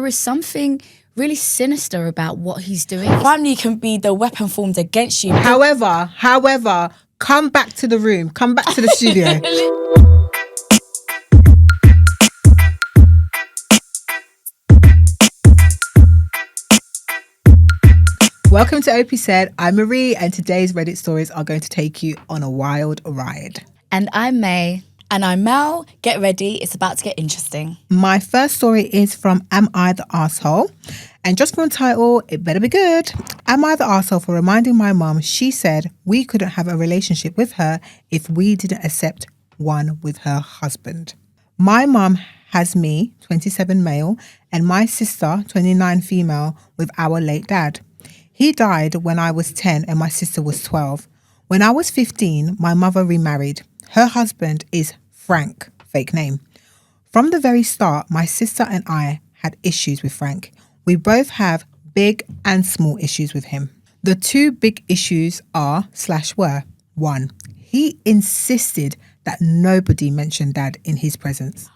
There is something really sinister about what he's doing. Family can be the weapon formed against you. However, come back to the room. Come back to the studio. Welcome to OP Said. I'm Marie, and today's Reddit stories are going to take you on a wild ride. And I'm May. And I'm Mel. Get ready. It's about to get interesting. My first story is from Am I the Arsehole? And just from the title, it better be good. Am I the arsehole for reminding my mum she said we couldn't have a relationship with her if we didn't accept one with her husband? My mum has me, 27 male, and my sister, 29 female, with our late dad. He died when I was 10 and my sister was 12. When I was 15, my mother remarried. Her husband is Frank, fake name. From the very start, my sister and I had issues with Frank. We both have big and small issues with him. The two big issues were, 1, he insisted that nobody mentioned Dad in his presence.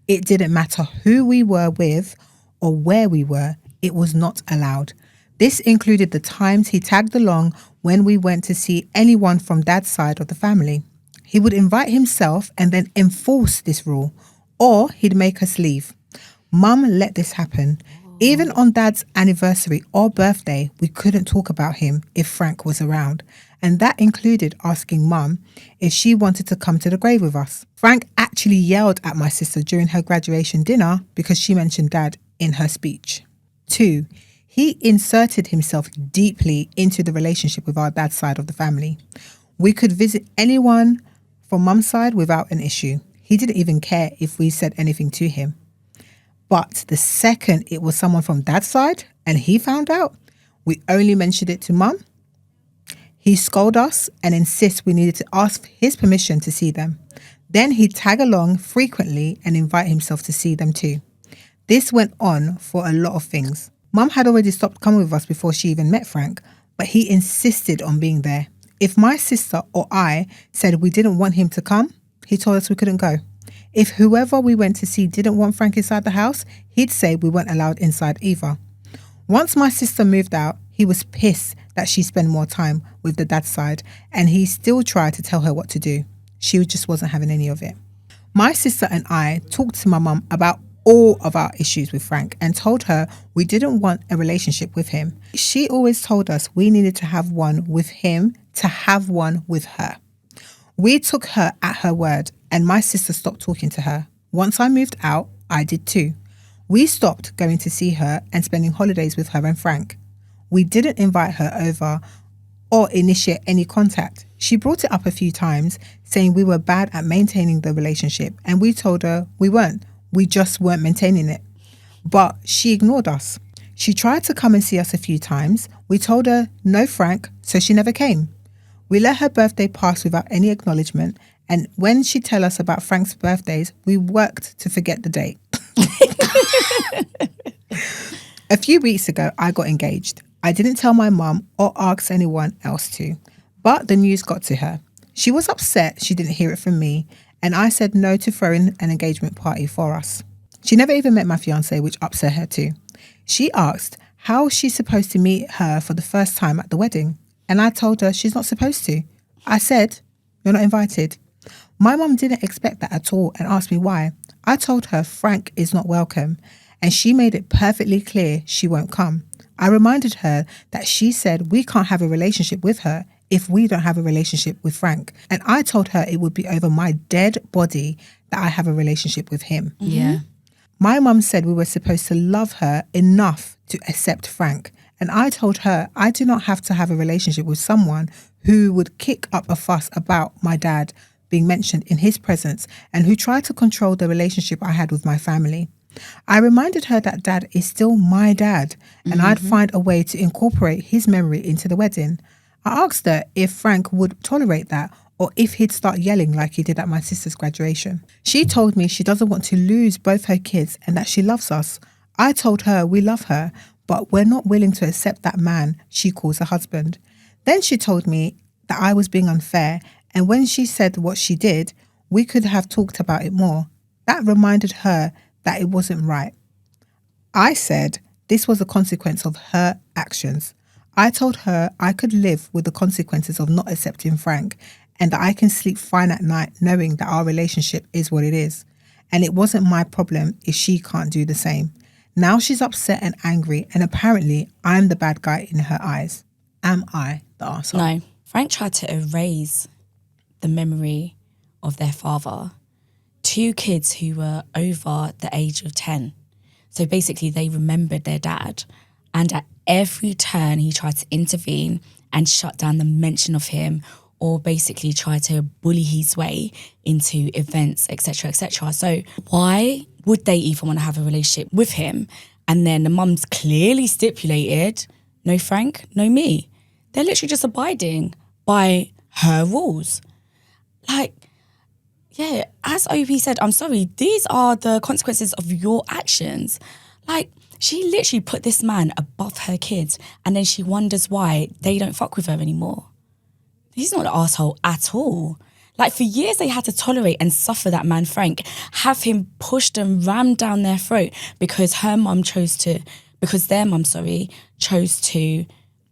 It didn't matter who we were with or where we were, it was not allowed. This included the times he tagged along when we went to see anyone from Dad's side of the family. He would invite himself and then enforce this rule, or he'd make us leave. Mum let this happen. Even on Dad's anniversary or birthday, we couldn't talk about him if Frank was around. And that included asking Mum if she wanted to come to the grave with us. Frank actually yelled at my sister during her graduation dinner because she mentioned Dad in her speech. 2, he inserted himself deeply into the relationship with our dad's side of the family. We could visit anyone from Mum's side without an issue. He didn't even care if we said anything to him. But the second it was someone from Dad's side and he found out, we only mentioned it to Mum. He scolded us and insist we needed to ask his permission to see them. Then he'd tag along frequently and invite himself to see them too. This went on for a lot of things. Mum had already stopped coming with us before she even met Frank, but he insisted on being there. If my sister or I said we didn't want him to come, he told us we couldn't go. If whoever we went to see didn't want Frank inside the house, he'd say we weren't allowed inside either. Once my sister moved out, he was pissed that she spent more time with the dad side, and he still tried to tell her what to do. She just wasn't having any of it. My sister and I talked to my mum about all of our issues with Frank and told her we didn't want a relationship with him. She always told us we needed to have one with him to have one with her. We took her at her word and my sister stopped talking to her. Once I moved out, I did too. We stopped going to see her and spending holidays with her and Frank. We didn't invite her over or initiate any contact. She brought it up a few times, saying we were bad at maintaining the relationship, and we told her we weren't. We just weren't maintaining it. But she ignored us. She tried to come and see us a few times. We told her no Frank, so she never came. We let her birthday pass without any acknowledgement, and when she tell us about Frank's birthdays, we worked to forget the date. A few weeks ago, I got engaged. I didn't tell my mum or ask anyone else to, but the news got to her. She was upset she didn't hear it from me, and I said no to throwing an engagement party for us. She never even met my fiancé, which upset her too. She asked how she's supposed to meet her for the first time at the wedding, and I told her she's not supposed to. I said, you're not invited. My mum didn't expect that at all and asked me why. I told her Frank is not welcome, and she made it perfectly clear she won't come. I reminded her that she said we can't have a relationship with her if we don't have a relationship with Frank. And I told her it would be over my dead body that I have a relationship with him. Yeah. My mum said we were supposed to love her enough to accept Frank. And I told her I do not have to have a relationship with someone who would kick up a fuss about my dad being mentioned in his presence and who tried to control the relationship I had with my family. I reminded her that Dad is still my dad and I'd find a way to incorporate his memory into the wedding. I asked her if Frank would tolerate that or if he'd start yelling like he did at my sister's graduation. She told me she doesn't want to lose both her kids and that she loves us. I told her we love her, but we're not willing to accept that man she calls her husband. Then she told me that I was being unfair, and when she said what she did, we could have talked about it more. That reminded her that it wasn't right. I said this was a consequence of her actions. I told her I could live with the consequences of not accepting Frank and that I can sleep fine at night knowing that our relationship is what it is. And it wasn't my problem if she can't do the same. Now she's upset and angry, and apparently I'm the bad guy in her eyes. Am I the arsehole? No. Frank tried to erase the memory of their father. 2 kids who were over the age of 10. So basically they remembered their dad. And at every turn he tried to intervene and shut down the mention of him, or basically try to bully his way into events, etc., etc. So why would they even want to have a relationship with him? And then the mums clearly stipulated, no Frank, no me. They're literally just abiding by her rules. Like, yeah, as OP said, I'm sorry, these are the consequences of your actions. Like, she literally put this man above her kids, and then she wonders why they don't fuck with her anymore. He's not an arsehole at all. Like, for years they had to tolerate and suffer that man Frank, have him pushed and rammed down their throat because their mum chose to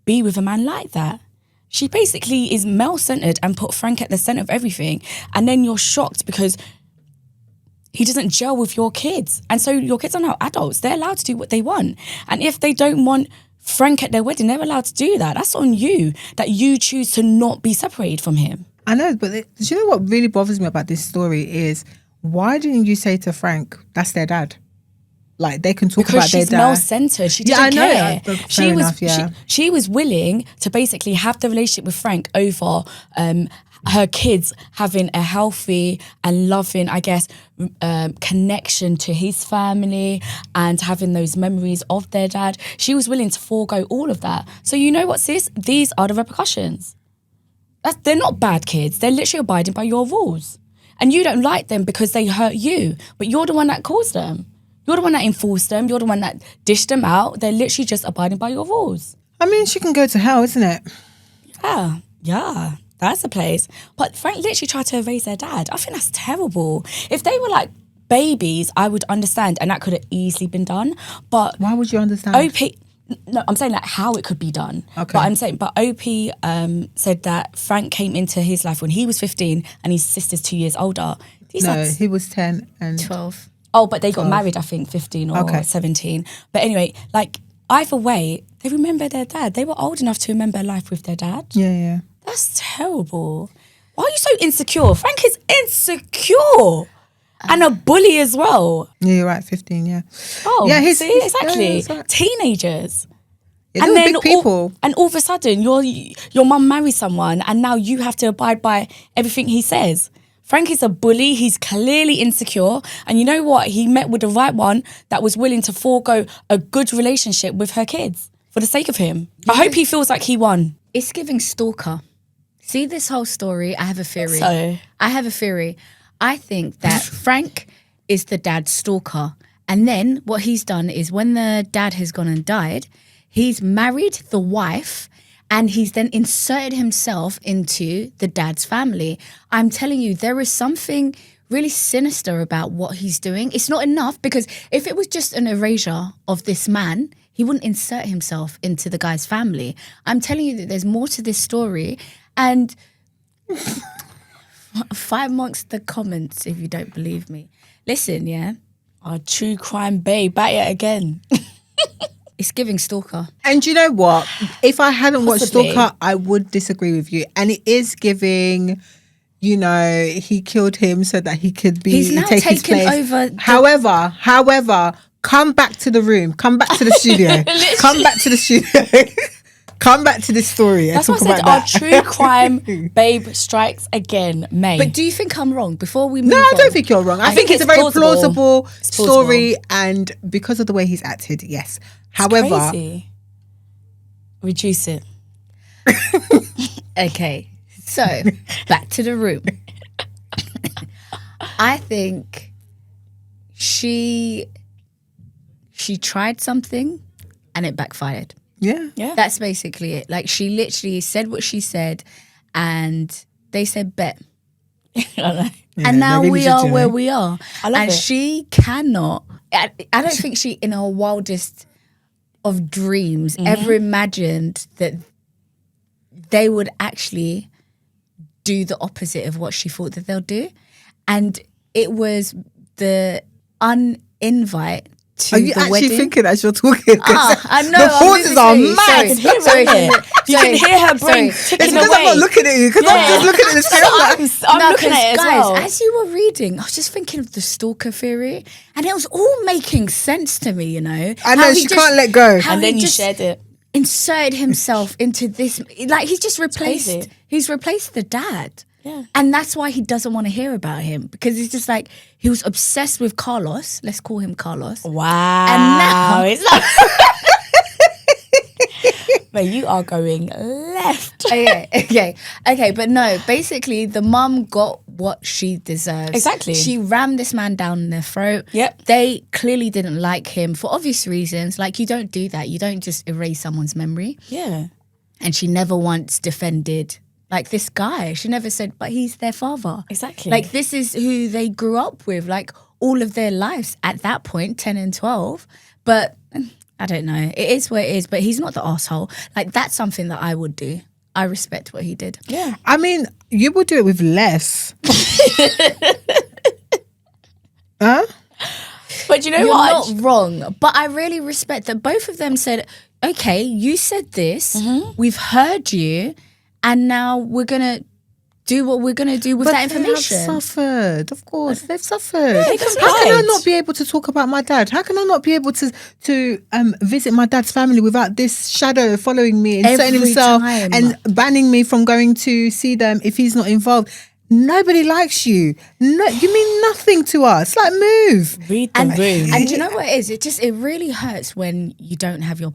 be with a man like that. She basically is male-centered and put Frank at the center of everything. And then you're shocked because he doesn't gel with your kids. And so your kids are now adults. They're allowed to do what they want. And if they don't want Frank at their wedding, they're allowed to do that. That's on you, that you choose to not be separated from him. I know, but do you know what really bothers me about this story is, why didn't you say to Frank, that's their dad? Like, they can talk about their dad. Because she's male-centered. She didn't care. Fair enough, yeah. She was willing to basically have the relationship with Frank over her kids having a healthy and loving, I guess, connection to his family and having those memories of their dad. She was willing to forego all of that. So you know what, sis? These are the repercussions. They're not bad kids. They're literally abiding by your rules. And you don't like them because they hurt you. But you're the one that caused them. You're the one that enforced them. You're the one that dished them out. They're literally just abiding by your rules. I mean, she can go to hell, isn't it? Yeah, that's a place. But Frank literally tried to erase their dad. I think that's terrible. If they were like babies, I would understand, and that could have easily been done. But why would you understand? No, I'm saying like how it could be done. Okay. But OP said that Frank came into his life when he was 15 and his sister's 2 years older. He was 10 and 12. Oh, but they got married, I think, 15 or 17. But anyway, like, either way, they remember their dad. They were old enough to remember life with their dad. Yeah. That's terrible. Why are you so insecure? Frank is insecure. And a bully as well. Yeah, you're right, 15, yeah. Oh, yeah, see, exactly. Yeah, right. Teenagers. Yeah, and then big people. All of a sudden, your mum marries someone and now you have to abide by everything he says. Frank is a bully. He's clearly insecure. And you know what? He met with the right one that was willing to forego a good relationship with her kids for the sake of him. Yeah. I hope he feels like he won. It's giving stalker. See this whole story? I have a theory. I think that Frank is the dad's stalker. And then what he's done is when the dad has gone and died, he's married the wife and he's then inserted himself into the dad's family. I'm telling you, there is something really sinister about what he's doing. It's not enough, because if it was just an erasure of this man, he wouldn't insert himself into the guy's family. I'm telling you that there's more to this story. And fight amongst the comments if you don't believe me. Listen, yeah. Our true crime babe, back it again. It's giving stalker. And you know what? If I hadn't watched Possibly. Stalker, I would disagree with you. And it is giving, you know, he killed him so that he could He's now take his taken place. over. However, come back to the room. Come back to the studio. Come back to the studio. Come back to this story. That's why I said our true crime babe strikes again, May. But do you think I'm wrong? Before we move No, I on, don't think you're wrong. I think it's a very plausible plausible. story, and because of the way he's acted, yes. However, crazy. Reduce it. Okay, so back to the room. I think she tried something and it backfired. yeah. That's basically it. Like, she literally said what she said and they said bet. I know. And now they're really we are legit, where eh? we are. I love and it. she cannot I don't think she, in her wildest of dreams, ever imagined that they would actually do the opposite of what she thought that they'll do. And it was the uninvite to Are you the actually wedding. thinking as you're talking? I know. The horses are mad. You can hear her brain It's ticking because away. I'm not looking at you, because I'm just looking at the screen. I'm No, looking 'cause at it as guys, well. as you were reading, I was just thinking of the stalker theory, and it was all making sense to me, you know. I know, How he she can't let go. how And he then you just shared it. inserted himself into this, like he's just crazy. replaced. He's replaced the dad. Yeah. And that's why he doesn't want to hear about him, because he's just like, he was obsessed with Carlos. Let's call him Carlos. Wow. And now it's like, but you are going left. Okay. But no, basically the mum got what she deserves. Exactly. She rammed this man down their throat. Yep. They clearly didn't like him for obvious reasons. Like, you don't do that. You don't just erase someone's memory. Yeah. And she never once defended, like, this guy. She never said, but he's their father. Exactly. Like, this is who they grew up with, like, all of their lives at that point, 10 and 12. But I don't know. It is what it is, but he's not the asshole. Like, that's something that I would do. I respect what he did. Yeah. I mean, you would do it with less. Huh? But you know You're what? not wrong. But I really respect that both of them said, okay, you said this, we've heard you, and now we're going to do what we're going to do with that information. They have suffered. Of course, they've suffered. they How can I complied. not be able to talk about my dad? How can I not be able to visit my dad's family without this shadow following me, inserting Every himself time. and banning me from going to see them if he's not involved? Nobody likes you. No, you mean nothing to us. Like, move. Read the And room. you know what it is? It really hurts when you don't have your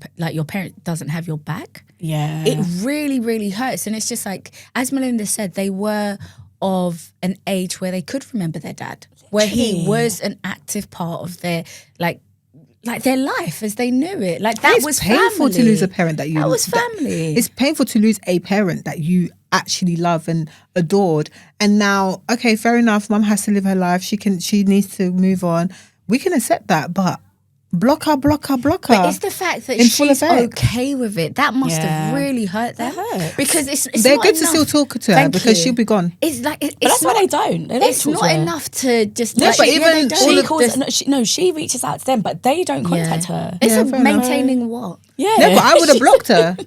parent doesn't have your back. Yeah. It really, really hurts. And it's just like, as Melinda said, they were of an age where they could remember their dad, where he Literally. was an active part of their like their life as they knew it. Like, that It's was painful family. to lose a parent that you. That was family. It's painful to lose a parent that you actually love and adored. And now, okay, fair enough. Mum has to live her life. She needs to move on. We can accept that, but block her. But it's the fact that In full she's effect. okay with it. That must Yeah. have really hurt them. That hurts. Because it's They're not good to enough. still talk to her Thank because you. she'll be gone. It's like But that's why they don't. They don't It's talk not to her. enough to just. No, like, but yeah, they even don't. all She of calls. She reaches out to them, but they don't contact her. It's Yeah, a fair enough. maintaining what? Yeah. No, but I would have blocked her.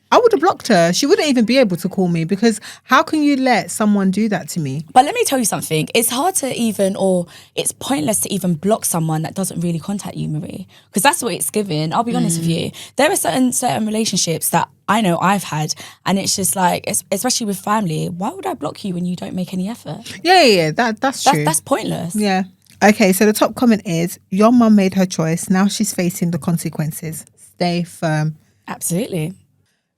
I would have blocked her. She wouldn't even be able to call me, because how can you let someone do that to me? But let me tell you something. It's hard to even, or it's pointless to even block someone that doesn't really contact you, Marie. Because that's what it's given. I'll be honest with you. There are certain relationships that I know I've had, and it's just like, especially with family, why would I block you when you don't make any effort? Yeah. That's true. That's pointless. Yeah. Okay, so the top comment is, your mum made her choice. Now she's facing the consequences. Stay firm. Absolutely.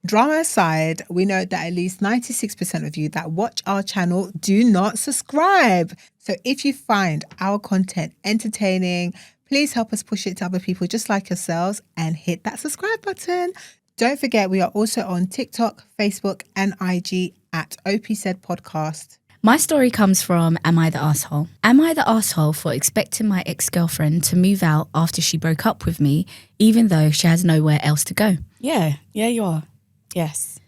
Drama aside, we know that at least 96% of you that watch our channel do not subscribe. So if you find our content entertaining, please help us push it to other people just like yourselves and hit that subscribe button. Don't forget, we are also on TikTok, Facebook and IG at OP Said Podcast. My story comes from Am I the Asshole? Am I the asshole for expecting my ex-girlfriend to move out after she broke up with me, even though she has nowhere else to go? Yeah, you are. Yes.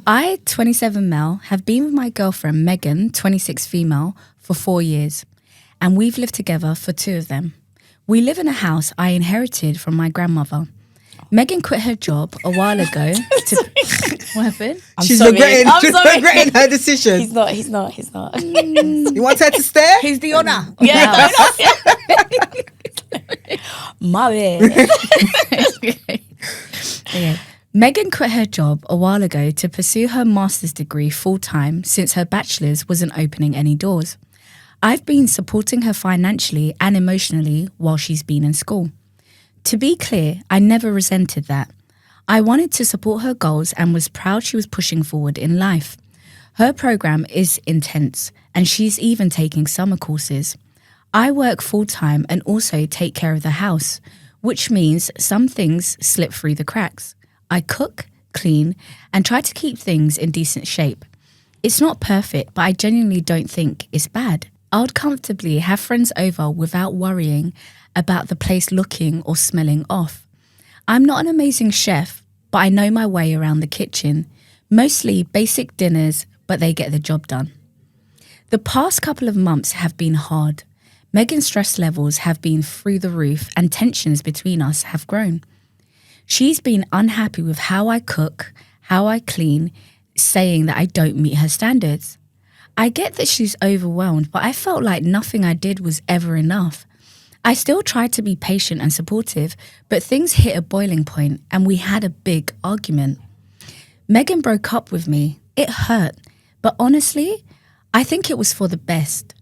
I, 27 male, have been with my girlfriend, Megan, 26 female, for 4 years. And we've lived together for 2 of them. We live in a house I inherited from my grandmother. Megan quit her job a while ago to... What happened? She's sorry. regretting, I'm she's sorry. regretting her decision. He's not. You want her to stay? Who's the honour? Yeah. My bad. Okay. Megan quit her job a while ago to pursue her master's degree full-time since her bachelor's wasn't opening any doors. I've been supporting her financially and emotionally while she's been in school. To be clear, I never resented that. I wanted to support her goals and was proud she was pushing forward in life. Her program is intense and she's even taking summer courses. I work full-time and also take care of the house, which means some things slip through the cracks. I cook, clean, and try to keep things in decent shape. It's not perfect, but I genuinely don't think it's bad. I would comfortably have friends over without worrying about the place looking or smelling off. I'm not an amazing chef, but I know my way around the kitchen. Mostly basic dinners, but they get the job done. The past couple of months have been hard. Megan's stress levels have been through the roof and tensions between us have grown. She's been unhappy with how I cook, how I clean, saying that I don't meet her standards. I get that she's overwhelmed, but I felt like nothing I did was ever enough. I still tried to be patient and supportive, but things hit a boiling point and we had a big argument. Megan broke up with me. It hurt, but honestly, I think it was for the best.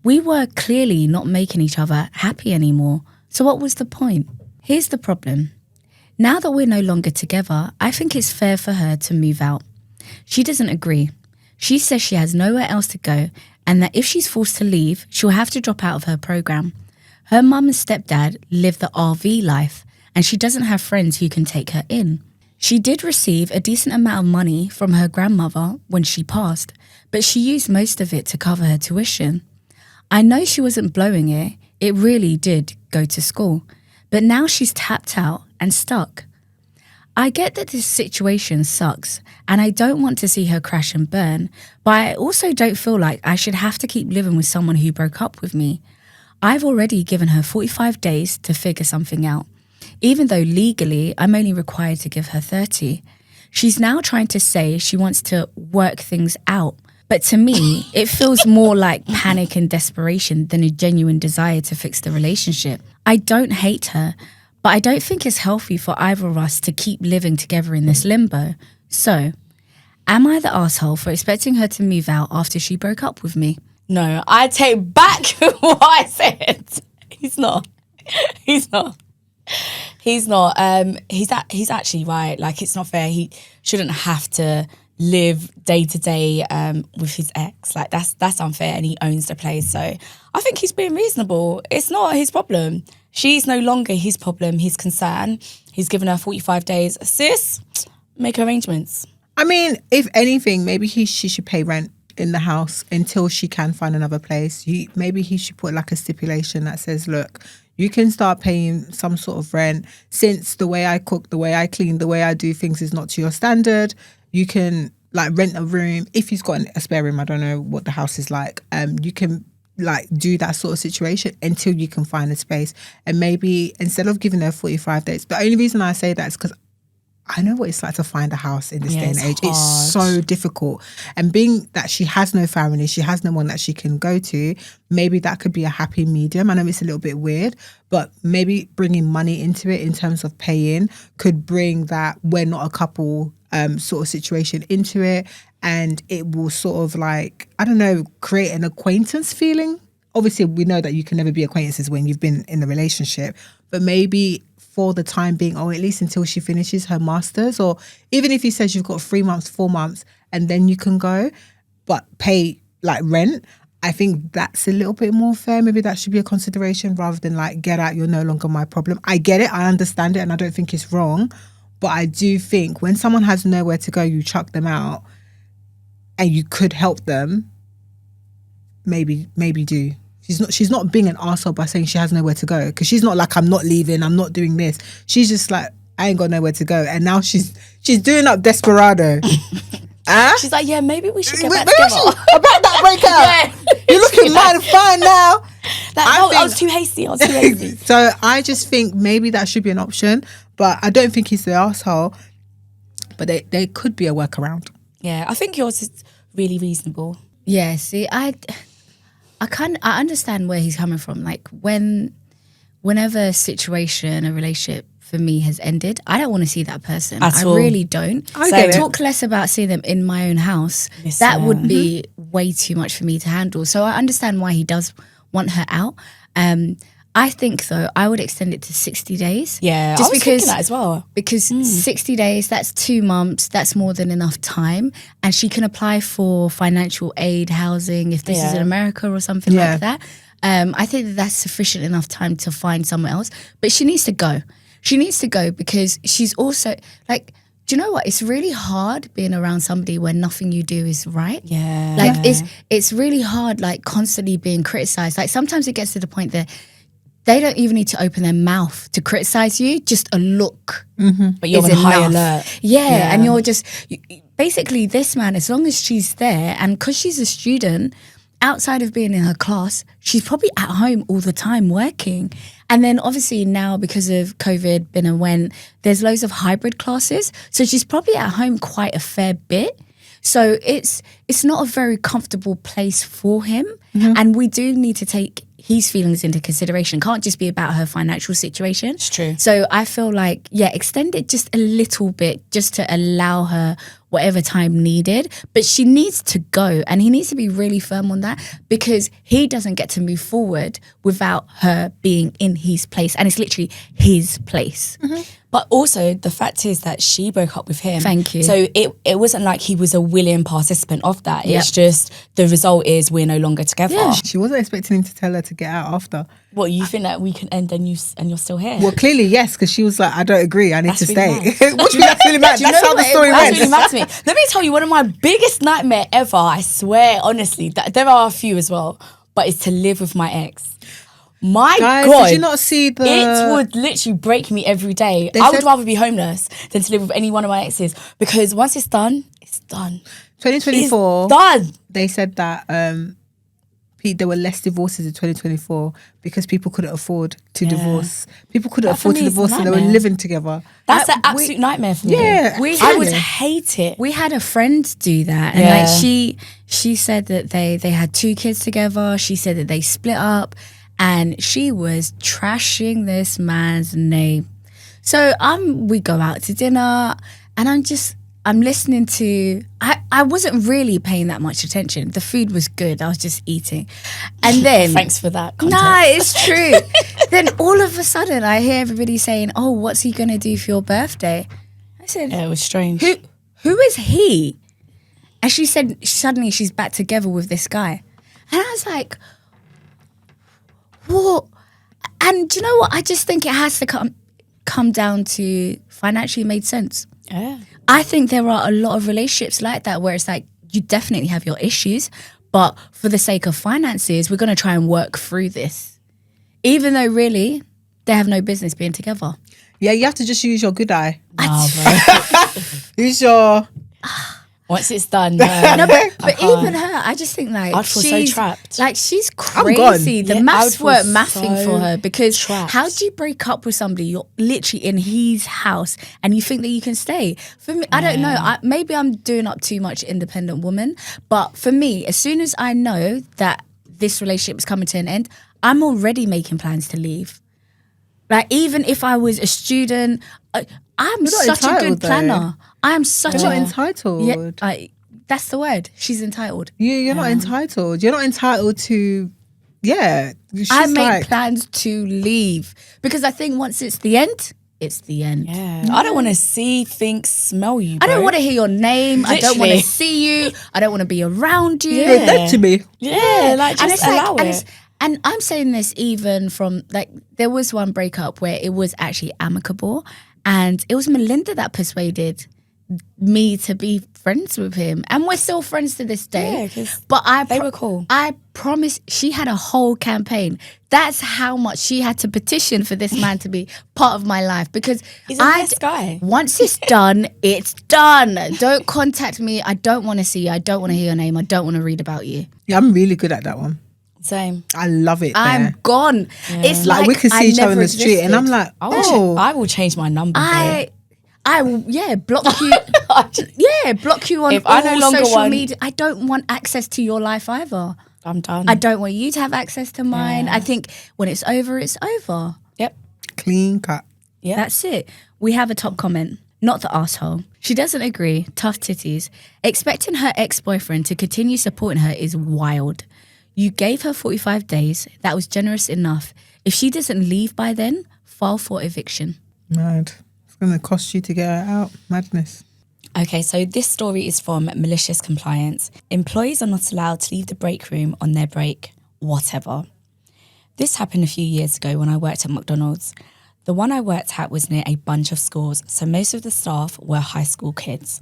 We were clearly not making each other happy anymore, so what was the point? Here's the problem. Now that we're no longer together, I think it's fair for her to move out. She doesn't agree. She says she has nowhere else to go and that if she's forced to leave, she'll have to drop out of her program. Her mum and stepdad live the RV life and she doesn't have friends who can take her in. She did receive a decent amount of money from her grandmother when she passed, but she used most of it to cover her tuition. I know she wasn't blowing it. It really did go to school. But now she's tapped out and stuck. I get that this situation sucks and I don't want to see her crash and burn, but I also don't feel like I should have to keep living with someone who broke up with me. I've already given her 45 days to figure something out, even though legally I'm only required to give her 30. She's now trying to say she wants to work things out, but to me, it feels more like panic and desperation than a genuine desire to fix the relationship. I don't hate her, but I don't think it's healthy for either of us to keep living together in this limbo. So, am I the asshole for expecting her to move out after she broke up with me? No, I take back what I said. He's not. He's not. He's not. He's actually right. Like, it's not fair. He shouldn't have to live day to day with his ex. Like, that's unfair, and he owns the place. So I think he's being reasonable. It's not his problem. She's no longer his problem, his concern. He's given her 45 days. Sis, make arrangements. I mean, if anything, maybe she should pay rent in the house until she can find another place. Maybe he should put like a stipulation that says, look, you can start paying some sort of rent since the way I cook, the way I clean, the way I do things is not to your standard. You can like rent a room. If he's got a spare room, I don't know what the house is like. You can like do that sort of situation until you can find a space. And maybe instead of giving her 45 days, the only reason I say that is because I know what it's like to find a house in this day and age. It's so difficult. And being that she has no family, she has no one that she can go to, maybe that could be a happy medium. I know it's a little bit weird, but maybe bringing money into it in terms of paying could bring that we're not a couple sort of situation into it. And it will sort of like, I don't know, create an acquaintance feeling. Obviously, we know that you can never be acquaintances when you've been in a relationship, but maybe for the time being, or at least until she finishes her masters, or even if he says you've got 3 months, 4 months, and then you can go, but pay like rent, I think that's a little bit more fair. Maybe that should be a consideration rather than like, get out, you're no longer my problem. I get it, I understand it, and I don't think it's wrong, but I do think when someone has nowhere to go, you chuck them out, and you could help them, maybe do. She's not being an arsehole by saying she has nowhere to go, because she's not like, I'm not leaving, I'm not doing this. She's just like, I ain't got nowhere to go. And now she's doing up desperado. She's like, yeah, maybe we should get back together. About that breakup. You're looking mad fine now. I was too hasty. So I just think maybe that should be an option, but I don't think he's the arsehole. But there could be a workaround. Yeah, I think yours is really reasonable. Yeah, see, I understand where he's coming from. Like, whenever a situation, a relationship for me has ended, I don't want to see that person. I really don't. I talk less about seeing them in my own house. Listen. That would be way too much for me to handle. So I understand why he does want her out. I think, though, I would extend it to 60 days. Yeah, just I was thinking that as well. Because 60 days, that's 2 months, that's more than enough time. And she can apply for financial aid, housing, if this is in America or something like that. I think that's sufficient enough time to find somewhere else. But she needs to go. She needs to go because she's also, like, do you know what? It's really hard being around somebody where nothing you do is right. Yeah. Like it's really hard, like constantly being criticized. Like sometimes it gets to the point that they don't even need to open their mouth to criticize you. Just a look, But you're is on high enough. alert. Yeah, and you're just basically this man. As long as she's there, and because she's a student, outside of being in her class, she's probably at home all the time working. And then obviously now because of COVID, been and went, there's loads of hybrid classes. So she's probably at home quite a fair bit. So it's not a very comfortable place for him. And we do need to take his feelings into consideration. Can't just be about her financial situation. It's true. So I feel like, extend it just a little bit just to allow her whatever time needed. But she needs to go, and he needs to be really firm on that, because he doesn't get to move forward without her being in his place. And it's literally his place. But also the fact is that she broke up with him. Thank you. So it wasn't like he was a willing participant of that. Yep. It's just the result is we're no longer together. Yeah. She wasn't expecting him to tell her to get out after. What, you think that we can end and you're still here? Well, clearly, yes, because she was like, I don't agree. I need That's to really stay. mad. What do you mean that's really mad? Do you That's know how the what? story That's went. really mad to me. Let me tell you, one of my biggest nightmare ever, I swear, honestly, that there are a few as well, but it's to live with my ex. My Guys, God. did you not see the... It would literally break me every day. They I would said- rather be homeless than to live with any one of my exes, because once it's done, it's done. 2024, It's done. they said that there were less divorces in 2024 because people couldn't afford to divorce. People couldn't That for afford to me is a divorce and they were nightmare. living together. That's an absolute nightmare for me. Yeah. I would hate it. We had a friend do that, and Yeah. like she said that they had 2 kids together. She said that they split up, and she was trashing this man's name. So we go out to dinner, and I'm listening to. I wasn't really paying that much attention. The food was good. I was just eating, and then Thanks for that context. no, it's true. Then all of a sudden, I hear everybody saying, "Oh, what's he gonna do for your birthday?" I said, Yeah, it was strange. who is he? And she said suddenly she's back together with this guy. And I was like, what? And do you know what? I just think it has to come down to financially made sense. Yeah. I think there are a lot of relationships like that where it's like you definitely have your issues, but for the sake of finances, we're going to try and work through this. Even though really they have no business being together. Yeah, you have to just use your good eye. Nah, bro. Use your... Once it's done, No, but even her, I just think like I'd feel so she's trapped. Like she's I'm crazy. gone. The Yeah, I maths would feel weren't mathing so for her, because trapped. how do you break up with somebody? You're literally in his house and you think that you can stay. For me, I don't know. Maybe I'm doing up too much independent woman, but for me, as soon as I know that this relationship is coming to an end, I'm already making plans to leave. Like even if I was a student, I'm not such a good entitled, though. planner. I am such You're a not entitled. Yeah, that's the word. She's entitled. You're not entitled. You're not entitled to... Yeah. She's I make like... plans to leave because I think once it's the end, it's the end. yeah. I don't want to see, think, smell you, I bro. don't want to hear your name. I don't want to Literally. see you. I don't want to be around you. Yeah. You're dead to me. Yeah, like And just it's allow like, it. and I'm saying this even from like there was one breakup where it was actually amicable, and it was Melinda that persuaded me to be friends with him, and we're still friends to this day. Yeah, 'cause but they were cool. I promise. She had a whole campaign. That's how much she had to petition for this man to be part of my life, because He's a nice guy. Once it's done, it's done. Don't contact me. I don't want to see you. I don't want to hear your name. I don't want to read about you. Yeah, I'm really good at that one. Same. I love it there. I'm gone. It's like, like we can see I each other in never the street and I'm existed. like, I will change my number. I will, block you. Block you on If all I no longer social want- media. I don't want access to your life either. I'm done. I don't want you to have access to mine. I think when it's over, it's over. Yep. clean cut. Yep. That's it. We have a top comment. Not the asshole. She doesn't agree. Tough titties. Expecting her ex-boyfriend to continue supporting her is wild. You gave her 45 days. That was generous enough. If she doesn't leave by then, file for eviction. Mad. It's going to cost you to get her out. Madness. Okay, so this story is from Malicious Compliance. Employees are not allowed to leave the break room on their break, whatever. This happened a few years ago when I worked at McDonald's. The one I worked at was near a bunch of schools, so most of the staff were high school kids.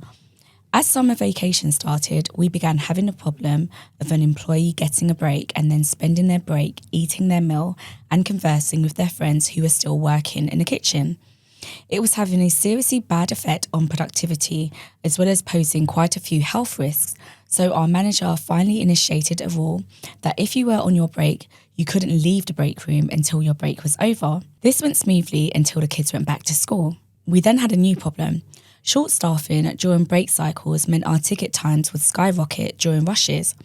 As summer vacation started, we began having a problem of an employee getting a break and then spending their break eating their meal and conversing with their friends who were still working in the kitchen. It was having a seriously bad effect on productivity, as well as posing quite a few health risks. So our manager finally initiated a rule that if you were on your break, you couldn't leave the break room until your break was over. This went smoothly until the kids went back to school. We then had a new problem. Short staffing during break cycles meant our ticket times would skyrocket during rushes.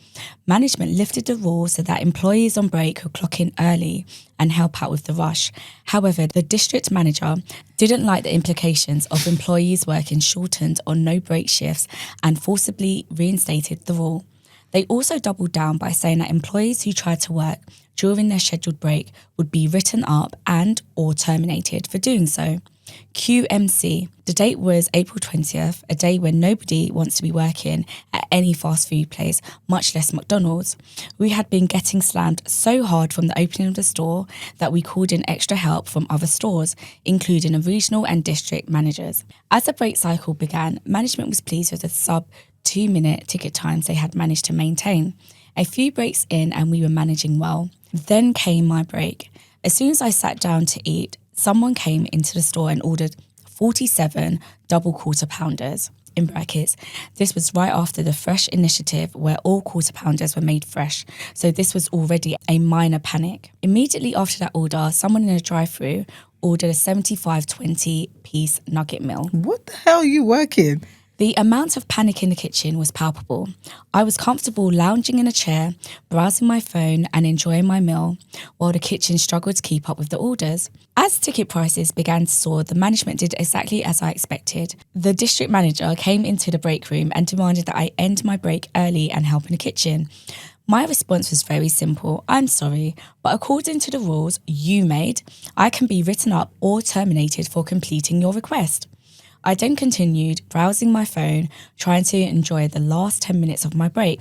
Management lifted the rule so that employees on break could clock in early and help out with the rush. However, the district manager didn't like the implications of employees working shortened or no break shifts and forcibly reinstated the rule. They also doubled down by saying that employees who tried to work during their scheduled break would be written up and or terminated for doing so. QMC. The date was April 20th, a day when nobody wants to be working at any fast food place, much less McDonald's. We had been getting slammed so hard from the opening of the store that we called in extra help from other stores, including the regional and district managers. As the break cycle began, management was pleased with the sub 2-minute ticket times they had managed to maintain. A few breaks in and we were managing well. Then came my break. As soon as I sat down to eat, someone came into the store and ordered 47 double quarter pounders, in brackets. This was right after the fresh initiative where all quarter pounders were made fresh. So this was already a minor panic. Immediately after that order, someone in a drive-thru ordered a 75-20 piece nugget meal. What the hell are you working? The amount of panic in the kitchen was palpable. I was comfortable lounging in a chair, browsing my phone and enjoying my meal, while the kitchen struggled to keep up with the orders. As ticket prices began to soar, the management did exactly as I expected. The district manager came into the break room and demanded that I end my break early and help in the kitchen. My response was very simple. I'm sorry, but according to the rules you made, I can be written up or terminated for completing your request. I then continued browsing my phone, trying to enjoy the last 10 minutes of my break.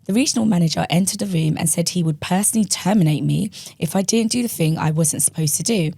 The regional manager entered the room and said he would personally terminate me if I didn't do the thing I wasn't supposed to do.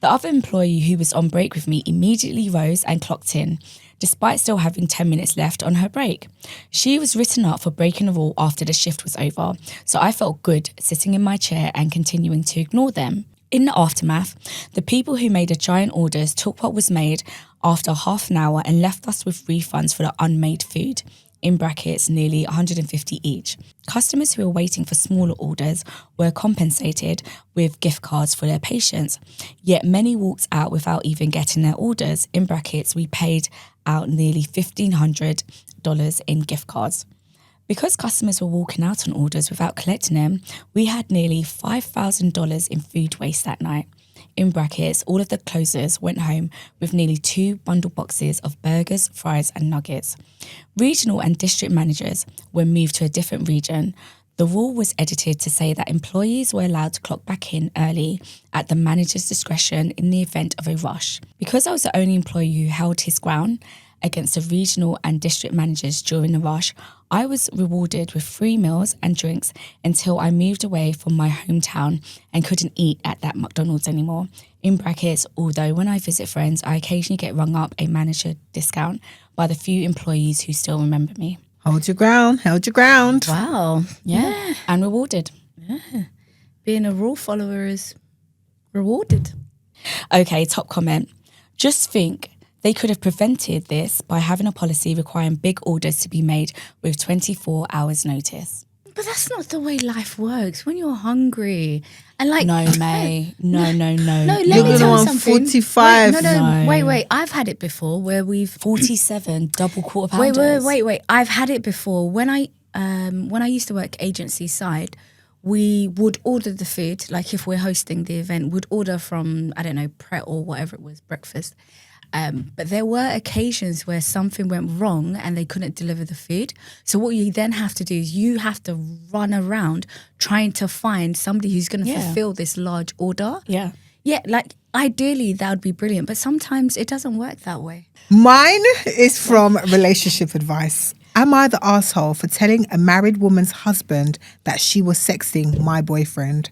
The other employee who was on break with me immediately rose and clocked in, despite still having 10 minutes left on her break. She was written up for breaking the rule after the shift was over, so I felt good sitting in my chair and continuing to ignore them. In the aftermath, the people who made the giant orders took what was made after half an hour and left us with refunds for the unmade food, in brackets nearly 150 each. Customers who were waiting for smaller orders were compensated with gift cards for their patience, yet many walked out without even getting their orders, in brackets we paid out nearly $1,500 in gift cards. Because customers were walking out on orders without collecting them, we had nearly $5,000 in food waste that night. In brackets, all of the closers went home with nearly 2 bundle boxes of burgers, fries and nuggets. Regional and district managers were moved to a different region. The rule was edited to say that employees were allowed to clock back in early at the manager's discretion in the event of a rush. Because I was the only employee who held his ground against the regional and district managers during the rush, I was rewarded with free meals and drinks until I moved away from my hometown and couldn't eat at that McDonald's anymore. In brackets, although when I visit friends, I occasionally get rung up a manager discount by the few employees who still remember me. Hold your ground, held your ground. Wow. Yeah. And rewarded. Yeah. Being a rule follower is rewarded. Okay, top comment. Just think, they could have prevented this by having a policy requiring big orders to be made with 24 hours notice. But that's not the way life works. When you're hungry and like... No, May. No. No, let You're me gonna tell you want something. 45. Wait. I've had it before where we've... 47 double quarter pounders. Wait. I've had it before. When I used to work agency side, we would order the food, like if we're hosting the event, would order from, I don't know, Pret or whatever it was, breakfast. But there were occasions where something went wrong and they couldn't deliver the food. So what you then have to do is you have to run around trying to find somebody who's going to fulfill this large order. Yeah. Yeah, like ideally that would be brilliant, but sometimes it doesn't work that way. Mine is from relationship advice. Am I the asshole for telling a married woman's husband that she was sexting my boyfriend?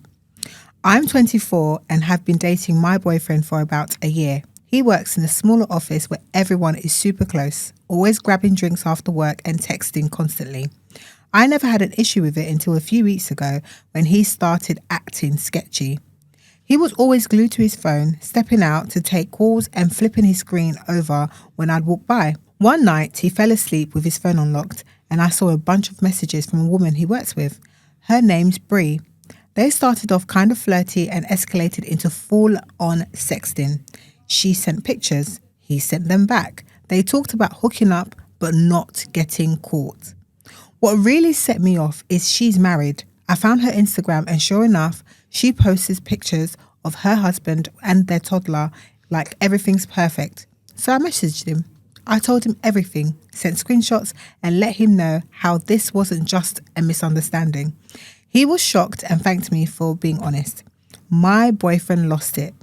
I'm 24 and have been dating my boyfriend for about a year. He works in a smaller office where everyone is super close, always grabbing drinks after work and texting constantly. I never had an issue with it until a few weeks ago when he started acting sketchy. He was always glued to his phone, stepping out to take calls and flipping his screen over when I'd walk by. One night, he fell asleep with his phone unlocked and I saw a bunch of messages from a woman he works with. Her name's Bree. They started off kind of flirty and escalated into full-on sexting. She sent pictures. He sent them back. They talked about hooking up but not getting caught. What really set me off is she's married. I found her Instagram and sure enough, she posts pictures of her husband and their toddler like everything's perfect. So I messaged him. I told him everything, sent screenshots and let him know how this wasn't just a misunderstanding. He was shocked and thanked me for being honest. My boyfriend lost it.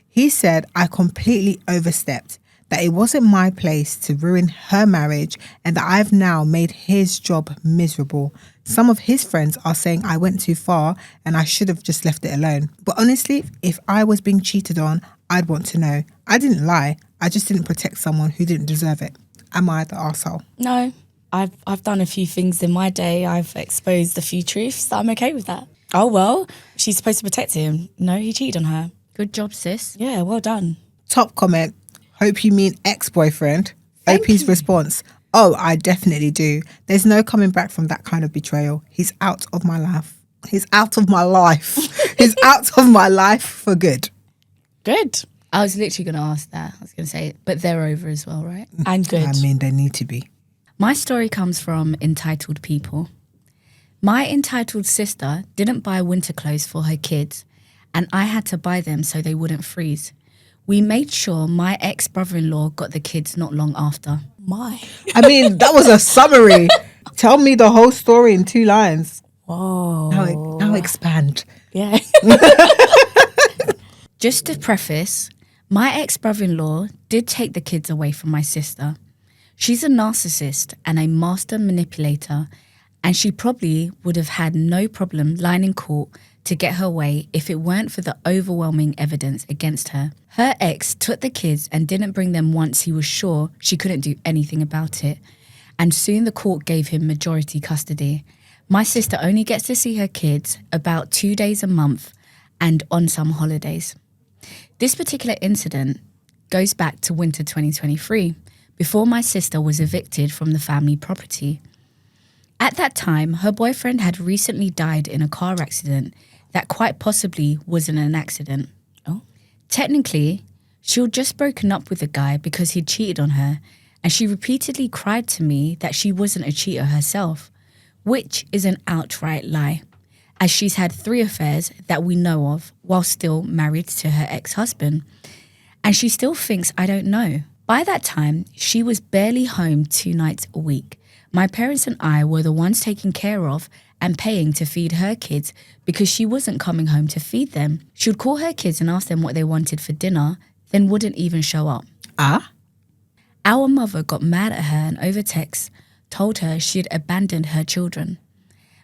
He said I completely overstepped, that it wasn't my place to ruin her marriage and that I've now made his job miserable. Some of his friends are saying I went too far and I should have just left it alone. But honestly, if I was being cheated on, I'd want to know. I didn't lie. I just didn't protect someone who didn't deserve it. Am I the arsehole? No, I've done a few things in my day. I've exposed a few truths. I'm okay with that. Oh, well, she's supposed to protect him. No, he cheated on her. Good job, sis. Yeah, well done. Top comment. Hope you mean ex-boyfriend. OP's response. Oh, I definitely do. There's no coming back from that kind of betrayal. He's out of my life. He's out of my life. He's out of my life for good. Good. I was literally going to ask that. I was going to say, but they're over as well, right? And good. I mean, they need to be. My story comes from entitled people. My entitled sister didn't buy winter clothes for her kids, and I had to buy them so they wouldn't freeze. We made sure my ex-brother-in-law got the kids not long after. I mean, that was a summary. Tell me the whole story in 2 lines. Whoa. Now expand. Yeah. Just to preface, my ex-brother-in-law did take the kids away from my sister. She's a narcissist and a master manipulator, and she probably would have had no problem lying in court to get her way if it weren't for the overwhelming evidence against her. Her ex took the kids and didn't bring them once he was sure she couldn't do anything about it, and soon the court gave him majority custody. My sister only gets to see her kids about 2 days a month and on some holidays. This particular incident goes back to winter 2023, before my sister was evicted from the family property. At that time, her boyfriend had recently died in a car accident that quite possibly wasn't an accident. Oh. Technically, she'd just broken up with the guy because he'd cheated on her, and she repeatedly cried to me that she wasn't a cheater herself, which is an outright lie, as she's had 3 affairs that we know of while still married to her ex-husband. And she still thinks I don't know. By that time, she was barely home 2 nights a week. My parents and I were the ones taking care of and paying to feed her kids because she wasn't coming home to feed them. She would call her kids and ask them what they wanted for dinner, then wouldn't even show up. Our mother got mad at her and over text told her she had abandoned her children.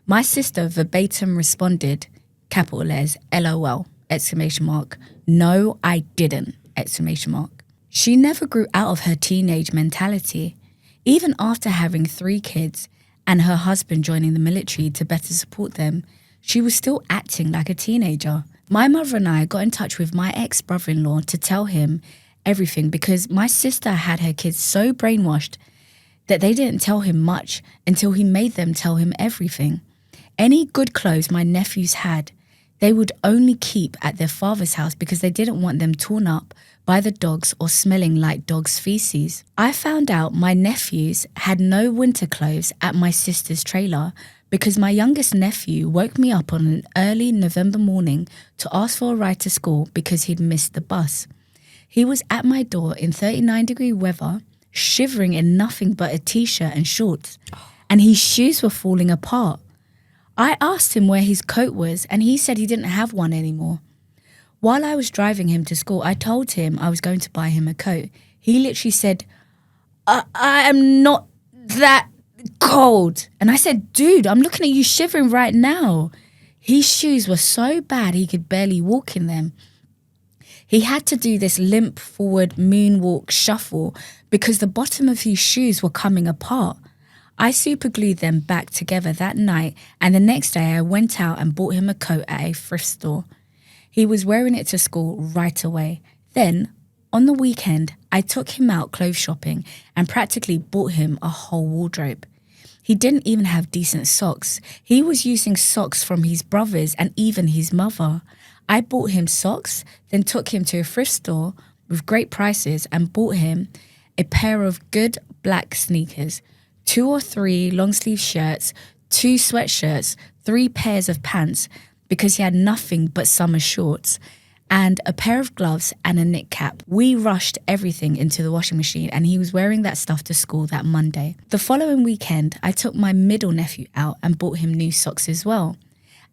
My sister verbatim responded, capital letters, LOL, exclamation mark. No, I didn't, exclamation mark. She never grew out of her teenage mentality. Even after having 3 kids and her husband joining the military to better support them, she was still acting like a teenager. My mother and I got in touch with my ex-brother-in-law to tell him everything because my sister had her kids so brainwashed that they didn't tell him much until he made them tell him everything. Any good clothes my nephews had, they would only keep at their father's house because they didn't want them torn up by the dogs or smelling like dog's feces. I found out my nephews had no winter clothes at my sister's trailer because my youngest nephew woke me up on an early November morning to ask for a ride to school because he'd missed the bus. He was at my door in 39-degree weather, shivering in nothing but a t-shirt and shorts, and his shoes were falling apart. I asked him where his coat was, and he said he didn't have one anymore. While I was driving him to school, I told him I was going to buy him a coat. He literally said, I am not that cold. And I said, dude, I'm looking at you shivering right now. His shoes were so bad he could barely walk in them. He had to do this limp forward moonwalk shuffle because the bottom of his shoes were coming apart. I super glued them back together that night, and the next day I went out and bought him a coat at a thrift store. He was wearing it to school right away. Then, on the weekend, I took him out clothes shopping and practically bought him a whole wardrobe. He didn't even have decent socks. He was using socks from his brothers and even his mother. I bought him socks, then took him to a thrift store with great prices and bought him a pair of good black sneakers, 2 or 3 long sleeve shirts, 2 sweatshirts, 3 pairs of pants because he had nothing but summer shorts, and a pair of gloves and a knit cap. We rushed everything into the washing machine and he was wearing that stuff to school that Monday. The following weekend, I took my middle nephew out and bought him new socks as well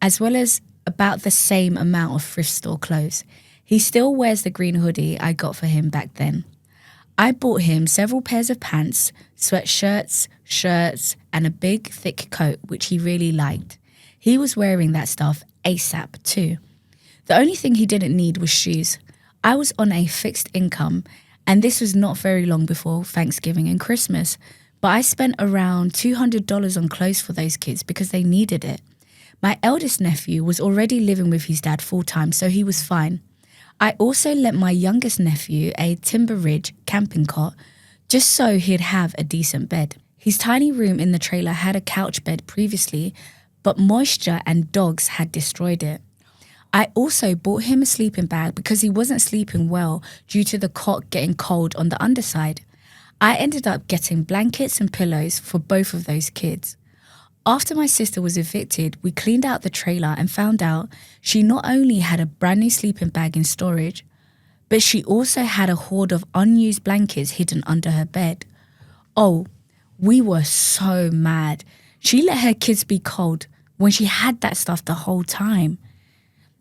as about the same amount of thrift store clothes. He still wears the green hoodie I got for him back then. I bought him several pairs of pants, sweatshirts, shirts, and a big thick coat, which he really liked. He was wearing that stuff ASAP too. The only thing he didn't need was shoes. I was on a fixed income, and this was not very long before Thanksgiving and Christmas, but I spent around $200 on clothes for those kids because they needed it. My eldest nephew was already living with his dad full-time, so he was fine. I also lent my youngest nephew a Timber Ridge camping cot just so he'd have a decent bed. His tiny room in the trailer had a couch bed previously, but moisture and dogs had destroyed it. I also bought him a sleeping bag because he wasn't sleeping well due to the cot getting cold on the underside. I ended up getting blankets and pillows for both of those kids. After my sister was evicted, we cleaned out the trailer and found out she not only had a brand new sleeping bag in storage, but she also had a hoard of unused blankets hidden under her bed. Oh, we were so mad. She let her kids be cold when she had that stuff the whole time.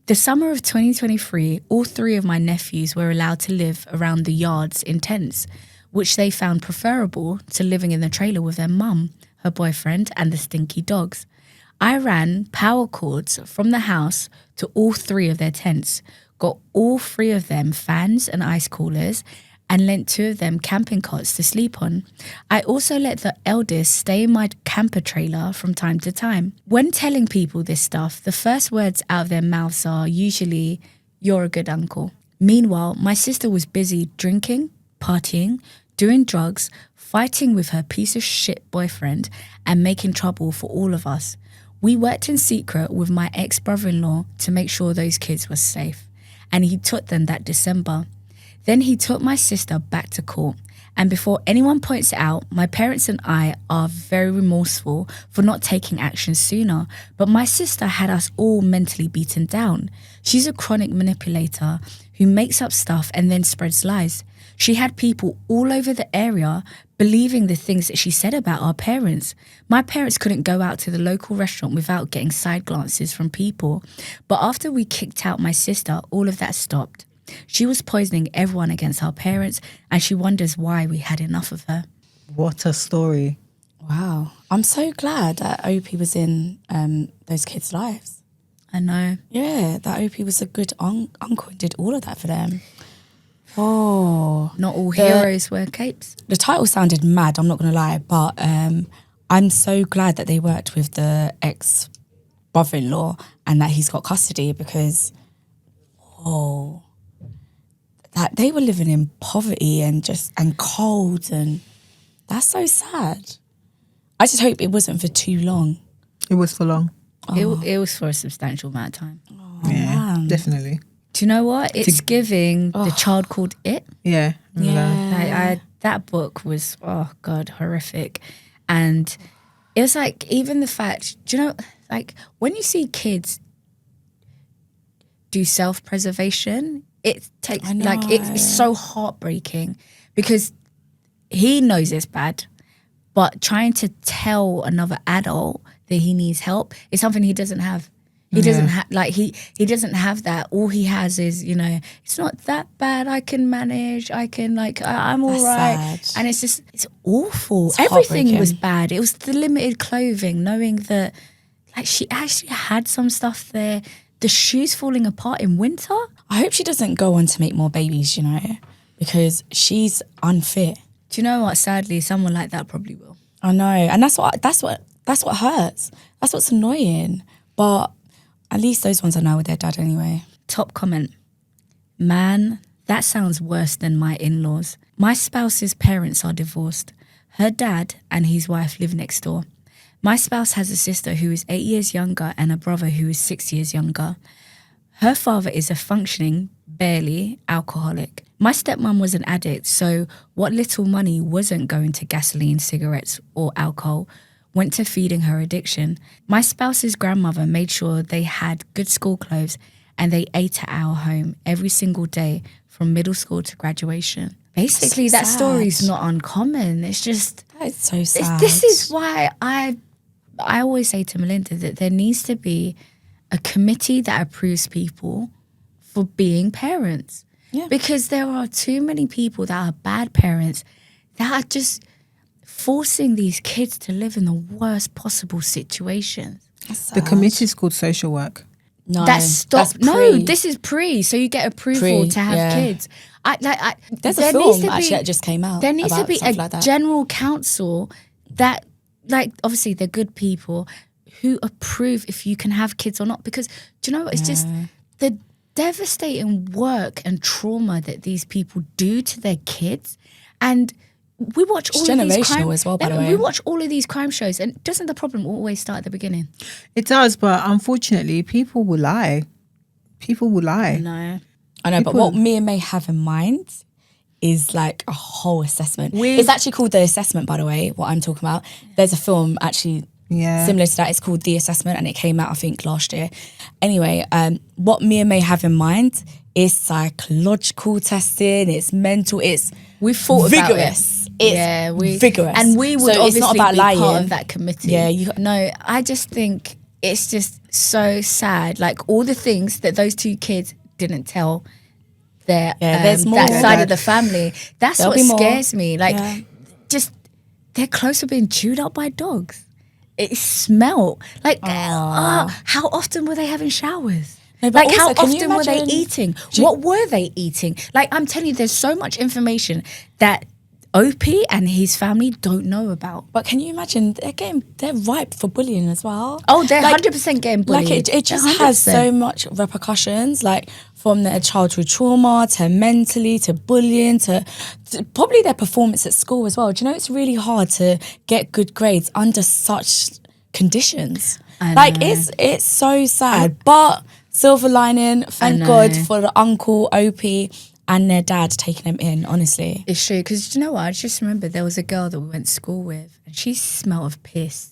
The summer of 2023, all 3 of my nephews were allowed to live around the yards in tents, which they found preferable to living in the trailer with their mum, her boyfriend, and the stinky dogs. I ran power cords from the house to all 3 of their tents, got all 3 of them fans and ice coolers, and lent 2 of them camping cots to sleep on. I also let the eldest stay in my camper trailer from time to time. When telling people this stuff, the first words out of their mouths are usually, "You're a good uncle." Meanwhile, my sister was busy drinking, partying, doing drugs, fighting with her piece of shit boyfriend, and making trouble for all of us. We worked in secret with my ex-brother-in-law to make sure those kids were safe, and he took them that December. Then he took my sister back to court, and before anyone points it out, my parents and I are very remorseful for not taking action sooner, but my sister had us all mentally beaten down. She's a chronic manipulator who makes up stuff and then spreads lies. She had people all over the area believing the things that she said about our parents. My parents couldn't go out to the local restaurant without getting side glances from people. But after we kicked out my sister, all of that stopped. She was poisoning everyone against our parents, and she wonders why we had enough of her. What a story. Wow. I'm so glad that Opie was in those kids' lives. I know. Yeah, that Opie was a good uncle and did all of that for them. Oh. Not all heroes wear capes. The title sounded mad, I'm not going to lie, but I'm so glad that they worked with the ex-brother-in-law and that he's got custody because, that they were living in poverty and cold, and that's so sad. I just hope it wasn't for too long. It was for long. It was for a substantial amount of time. Oh, yeah, man. definitely. Do you know what? It's giving The Child Called It. Yeah. Yeah. That book was, oh God, horrific. And it was like, even the fact, do you know, like when you see kids do self-preservation, it takes, like, it's so heartbreaking because he knows it's bad, but trying to tell another adult that he needs help is something he doesn't have. He doesn't have, like, he doesn't have that. All he has is, you know, it's not that bad. I can manage. I can, like, I'm all right. Sad. And it's just, it's awful. It's Everything heartbreaking. was bad. It was the limited clothing, knowing that, Like, she actually had some stuff there. The shoes falling apart in winter. I hope she doesn't go on to make more babies, you know, because she's unfit. Do you know what? Sadly, someone like that probably will. I know, and that's what hurts. That's what's annoying. But at least those ones are now with their dad anyway. Top comment. Man, that sounds worse than my in-laws. My spouse's parents are divorced. Her dad and his wife live next door. My spouse has a sister who is 8 years younger and a brother who is 6 years younger. Her father is a functioning, barely, alcoholic. My stepmom was an addict, so what little money wasn't going to gasoline, cigarettes or alcohol went to feeding her addiction. My spouse's grandmother made sure they had good school clothes and they ate at our home every single day from middle school to graduation. Basically, that story's not uncommon. It's just... That is so sad. This is why I always say to Melinda that there needs to be a committee that approves people for being parents. Yeah. Because there are too many people that are bad parents that are just forcing these kids to live in the worst possible situations. The committee is called social work. No, That's this is pre, so you get approval to have kids. There's a film actually that just came out. There needs to be a like that. general council that, like, obviously they're good people who approve if you can have kids or not. Because do you know what? It's just the devastating work and trauma that these people do to their kids, and we watch all of these crime, as well, by the way. We watch all of these crime shows, and doesn't the problem always start at the beginning? It does, but unfortunately, people will lie. People will lie. No, I know, but what me and May have in mind is like a whole assessment. It's actually called The Assessment, by the way, what I'm talking about. There's a film actually similar to that. It's called The Assessment, and it came out, I think, last year. Anyway, what me and May have in mind is psychological testing, it's mental, we've thought vigorous. About it. It's vigorous. And we would so obviously it's not about be lying. part of that committee. Yeah, No, I just think it's just so sad. Like, all the things that those two kids didn't tell their there's more. that side of the family. That's There'll what be more. scares me. Like, just they're close to being chewed up by dogs. It smelled like. How often were they having showers? No, but like, also, how can you often were they imagine- eating? What were they eating? Like, I'm telling you, there's so much information that OP and his family don't know about. But can you imagine, they're ripe for bullying as well. Oh, they're 100% getting bullied. Like, it just 100%. has so much repercussions, like from their childhood trauma to mentally to bullying to probably their performance at school as well. Do you know, it's really hard to get good grades under such conditions. Like, it's so sad. But silver lining, thank God for the uncle, OP, and their dad taking them in, honestly. It's true, because do you know what? I just remember there was a girl that we went to school with, and she smelled of piss.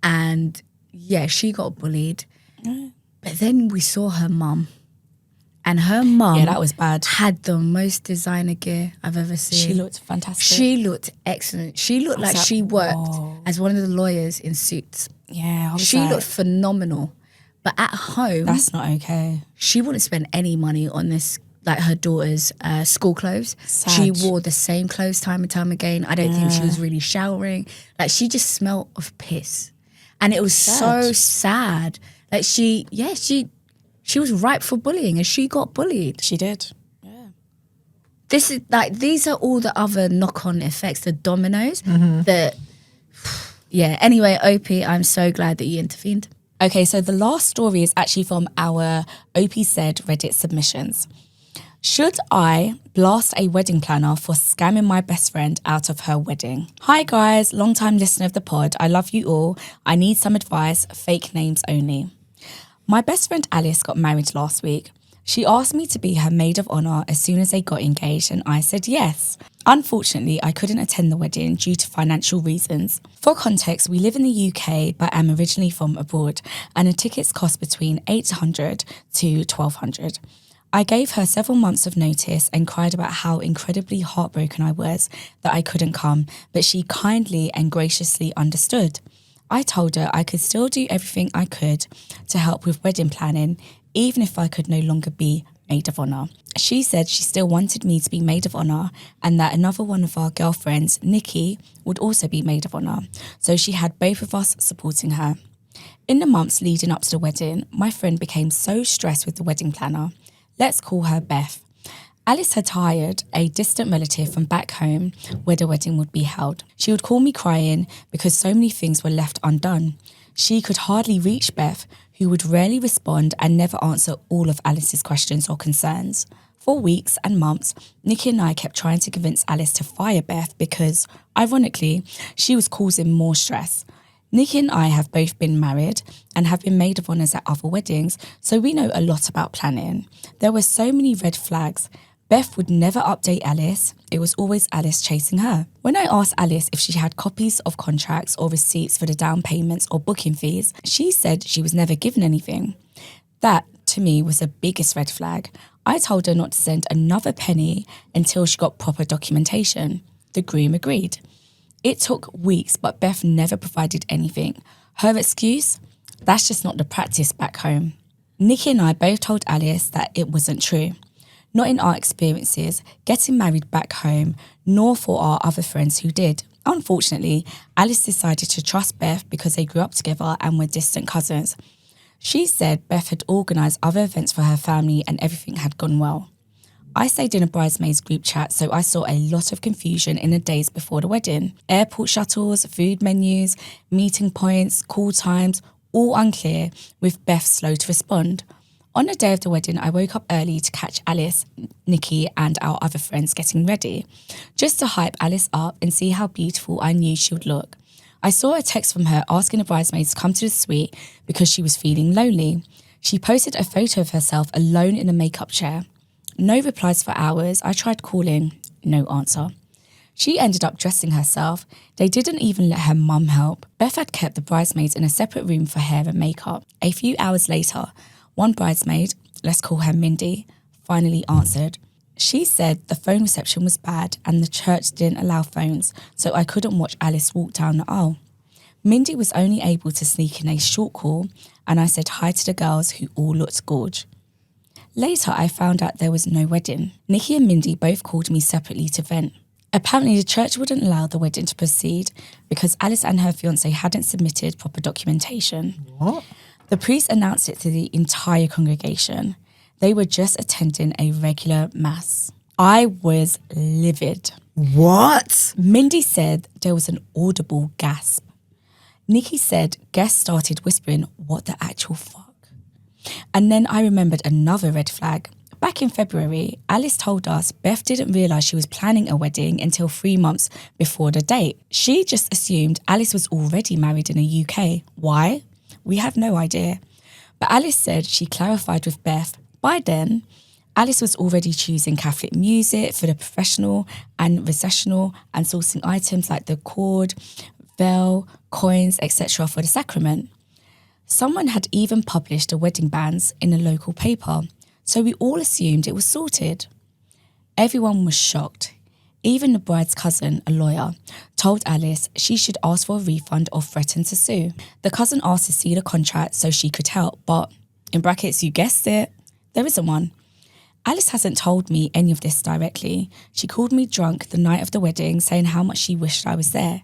And yeah, she got bullied. But then we saw her mum. And her mum that was bad. Had the most designer gear I've ever seen. She looked fantastic. She looked excellent. She looked like she worked as one of the lawyers in Suits. Yeah, She looked phenomenal. But at home, that's not okay. she wouldn't spend any money on this, like her daughter's school clothes. Sad. She wore the same clothes time and time again. I don't think she was really showering. Like, she just smelled of piss. And it was so sad. Like, she was ripe for bullying, and she got bullied. She did. This is like, these are all the other knock-on effects, the dominoes that, anyway, OP, I'm so glad that you intervened. Okay, so the last story is actually from our OP Said Reddit submissions. Should I blast a wedding planner for scamming my best friend out of her wedding? Hi guys, long-time listener of the pod. I love you all. I need some advice, fake names only. My best friend Alice got married last week. She asked me to be her maid of honour as soon as they got engaged, and I said yes. Unfortunately, I couldn't attend the wedding due to financial reasons. For context, we live in the UK, but I'm originally from abroad, and the tickets cost between £800 to £1,200. I gave her several months of notice and cried about how incredibly heartbroken I was that I couldn't come, but she kindly and graciously understood. I told her I could still do everything I could to help with wedding planning, even if I could no longer be maid of honour. She said she still wanted me to be maid of honour and that another one of our girlfriends, Nikki, would also be maid of honour. So she had both of us supporting her. In the months leading up to the wedding, my friend became so stressed with the wedding planner. Let's call her Beth. Alice had hired a distant relative from back home where the wedding would be held. She would call me crying because so many things were left undone. She could hardly reach Beth, who would rarely respond and never answer all of Alice's questions or concerns. For weeks and months, Nikki and I kept trying to convince Alice to fire Beth because, ironically, she was causing more stress. Nikki and I have both been married and have been maid of honours at other weddings, so we know a lot about planning. There were so many red flags. Beth would never update Alice. It was always Alice chasing her. When I asked Alice if she had copies of contracts or receipts for the down payments or booking fees, she said she was never given anything. That, to me, was the biggest red flag. I told her not to send another penny until she got proper documentation. The groom agreed. It took weeks, but Beth never provided anything. Her excuse? That's just not the practice back home. Nikki and I both told Alice that it wasn't true. Not in our experiences, getting married back home, nor for our other friends who did. Unfortunately, Alice decided to trust Beth because they grew up together and were distant cousins. She said Beth had organised other events for her family and everything had gone well. I stayed in a bridesmaids group chat, so I saw a lot of confusion in the days before the wedding. Airport shuttles, food menus, meeting points, call times, all unclear, with Beth slow to respond. On the day of the wedding, I woke up early to catch Alice, Nikki and our other friends getting ready, just to hype Alice up and see how beautiful I knew she would look. I saw a text from her asking the bridesmaids to come to the suite because she was feeling lonely. She posted a photo of herself alone in a makeup chair. No replies for hours. I tried calling, no answer. She ended up dressing herself. They didn't even let her mum help. Beth had kept the bridesmaids in a separate room for hair and makeup. A few hours later, one bridesmaid, let's call her Mindy, finally answered. She said the phone reception was bad and the church didn't allow phones, so I couldn't watch Alice walk down the aisle. Mindy was only able to sneak in a short call, and I said hi to the girls who all looked gorge. Later, I found out there was no wedding. Nikki and Mindy both called me separately to vent. Apparently, the church wouldn't allow the wedding to proceed because Alice and her fiancé hadn't submitted proper documentation. What? The priest announced it to the entire congregation. They were just attending a regular mass. I was livid. What? Mindy said there was an audible gasp. Nikki said guests started whispering, what the actual fuck? And then I remembered another red flag. Back in February, Alice told us Beth didn't realise she was planning a wedding until 3 months before the date. She just assumed Alice was already married in the UK. Why? We have no idea. But Alice said she clarified with Beth. By then, Alice was already choosing Catholic music for the professional and recessional and sourcing items like the cord, veil, coins, etc. for the sacrament. Someone had even published the wedding banns in a local paper, so we all assumed it was sorted. Everyone was shocked. Even the bride's cousin, a lawyer, told Alice she should ask for a refund or threaten to sue. The cousin asked to see the contract so she could help, but, in brackets, you guessed it, there isn't one. Alice hasn't told me any of this directly. She called me drunk the night of the wedding, saying how much she wished I was there.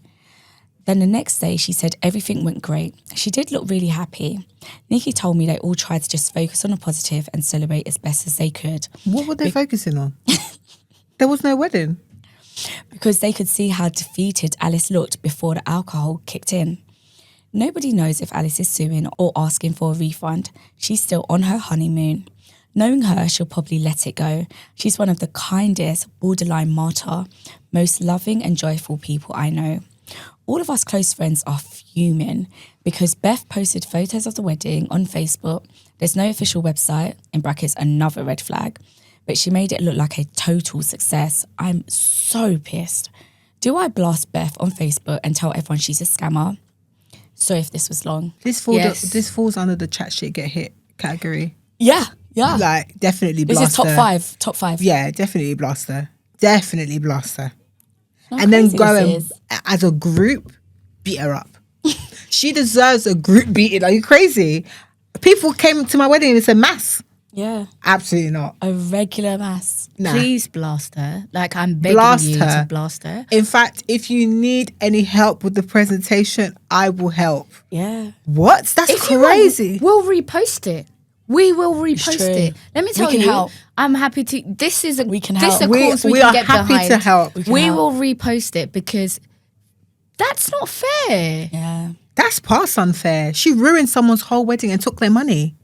Then the next day, she said everything went great. She did look really happy. Nikki told me they all tried to just focus on the positive and celebrate as best as they could. What were they focusing on? There was no wedding. Because they could see how defeated Alice looked before the alcohol kicked in. Nobody knows if Alice is suing or asking for a refund. She's still on her honeymoon. Knowing her, she'll probably let it go. She's one of the kindest, borderline martyr, most loving and joyful people I know. All of us close friends are fuming because Beth posted photos of the wedding on Facebook. There's no official website, in brackets, another red flag, but she made it look like a total success. I'm so pissed. Do I blast Beth on Facebook and tell everyone she's a scammer? Sorry if this was long. This falls under the chat shit get hit category. Yeah. Like, definitely blast her. This is top five. Yeah, definitely blast her. Definitely blast her. How and then crazy go this and, as a group, beat her up. She deserves a group beating. Are you crazy? People came to my wedding and it's a mass. Yeah. Absolutely not. A regular mass. Nah. Please blast her. Like, I'm begging Blast you her. to blast her. In fact, if you need any help with the presentation, I will help. Yeah. What? That's If you want, crazy. we'll repost it. We will repost true. it. Let me tell can you, help. I'm happy to. This is a We can this help. a cause we We can are get happy behind. to help. We help. will repost it because that's not fair. Yeah. That's past unfair. She ruined someone's whole wedding and took their money.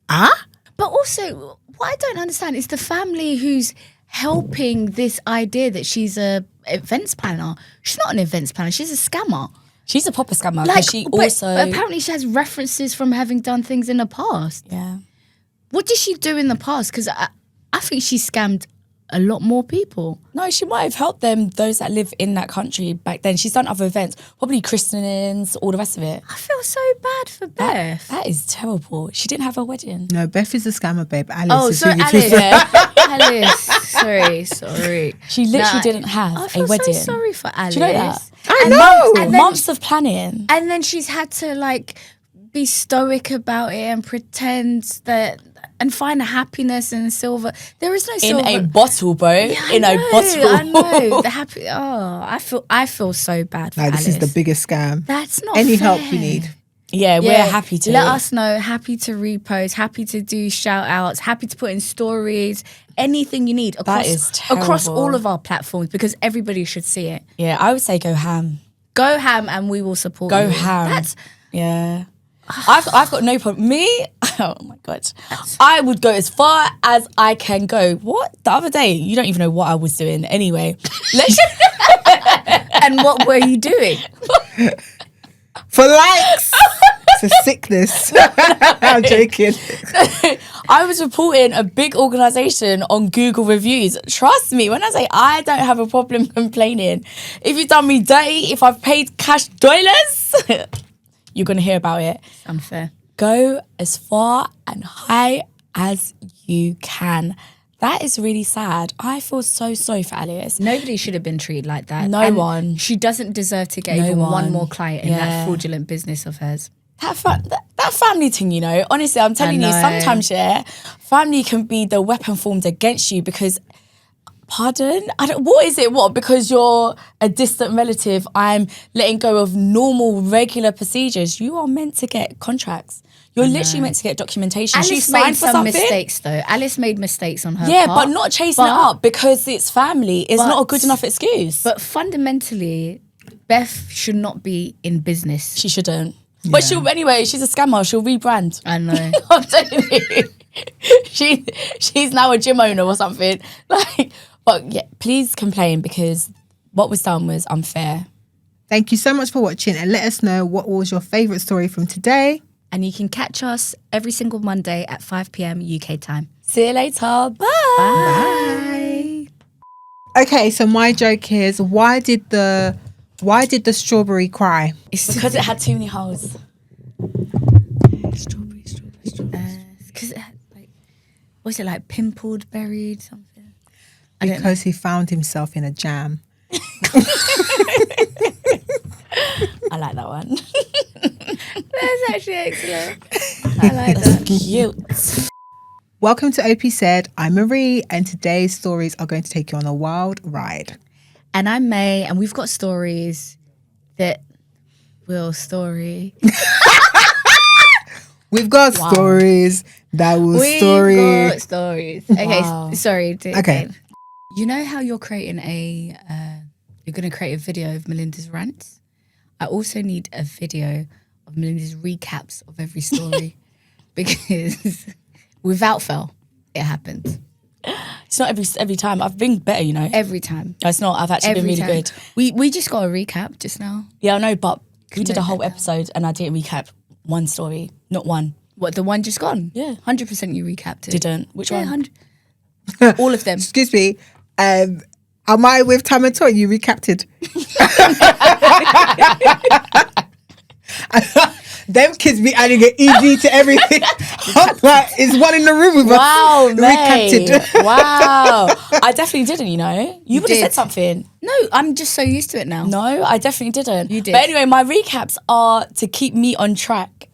Ah? But also, what I don't understand is the family who's helping this idea that she's a events planner. She's not an events planner. She's a scammer. She's a proper scammer. Like, She but also... apparently she has references from having done things in the past. Yeah. What did she do in the past? Because I think she scammed a lot more people. No, she might have helped them, those that live in that country back then. She's done other events, probably christenings, all the rest of it. I feel so bad for Beth. That is terrible. She didn't have a wedding. No, Beth is a scammer, babe. Alice Oh, is sorry, who you Alice. twist- Alice. Sorry. She literally Nah, didn't have I a feel wedding. so sorry for Alice. Do you know that? I And know. and then- Months of planning. And then she's had to like be stoic about it and pretend that and find a happiness in silver. There is no In silver. a bottle, bro. I In know, a bottle. I know. The happy. Oh, I feel so bad for No, Alice. this is the biggest scam. That's not Any fair. help we need. Yeah, we're happy to. Let us know. Happy to repost. Happy to do shout outs. Happy to put in stories. Anything you need across, is across terrible. all of our platforms because everybody should see it. Yeah, I would say go ham. Go ham and we will support Go you. ham. That's Yeah. I've got no problem. Me, oh my God. I would go as far as I can go. What? The other day, you don't even know what I was doing. Anyway, let's and what were you doing? For likes. It's a sickness. I'm joking. I was reporting a big organisation on Google reviews. Trust me, when I say I don't have a problem complaining, if you've done me dirty, if I've paid cash dollars, you're going to hear about it. Unfair. Go as far and high as you can. That is really sad. I feel so sorry for Alice. Nobody should have been treated like that. No And one. She doesn't deserve to get No even one one. more client in Yeah. that fraudulent business of hers. That family thing, you know, honestly, I'm telling you, know. sometimes, yeah, family can be the weapon formed against you because, pardon? What is it? What? Because you're a distant relative, I'm letting go of normal, regular procedures. You are meant to get contracts. You're literally meant to get documentation. She Alice signed made for some something. mistakes though. Alice made mistakes on her Yeah, part. but not chasing it up because it's family is not a good enough excuse. But fundamentally, Beth should not be in business. She shouldn't. But anyway, she's a scammer. She'll rebrand. I know. I'm telling you. She's now a gym owner or something. But yeah, please complain because what was done was unfair. Thank you so much for watching and let us know what was your favourite story from today. And you can catch us every single Monday at 5 p.m. UK time. See you later. Bye. Bye. Okay, so my joke is why did the strawberry cry? Because it had too many holes. Strawberry. Because it had was it like pimpled, buried, something? Because he found himself in a jam. I like that one. That's actually excellent. I like that. Cute. Welcome to OP Said. I'm Marie, and today's stories are going to take you on a wild ride. And I'm May, and we've got stories that will story. We've got stories that will We've story. got stories. Okay, Wow. sorry. Okay. You know how you're creating you're going to create a video of Melinda's rants? I also need a video of Melinda's recaps of every story because without fail, it happens. It's not every time. I've been better, you know. Every time. No, it's not. I've actually been really good. We just got a recap just now. Yeah, I know, but we did a note whole that down. episode and I didn't recap one story. Not one. What, the one just gone? Yeah. 100% you recapped it. Didn't. Which Yeah, one? 100. All of them. Excuse me. Am I with Tam and Toy? You recapped it. Them kids be adding an ED to everything. I'm like, is one in the room with Wow, us? mate. Recapped it. Wow. I definitely didn't, you know. You would have did. said something. No, I'm just so used to it now. No, I definitely didn't. You did. But anyway, my recaps are to keep me on track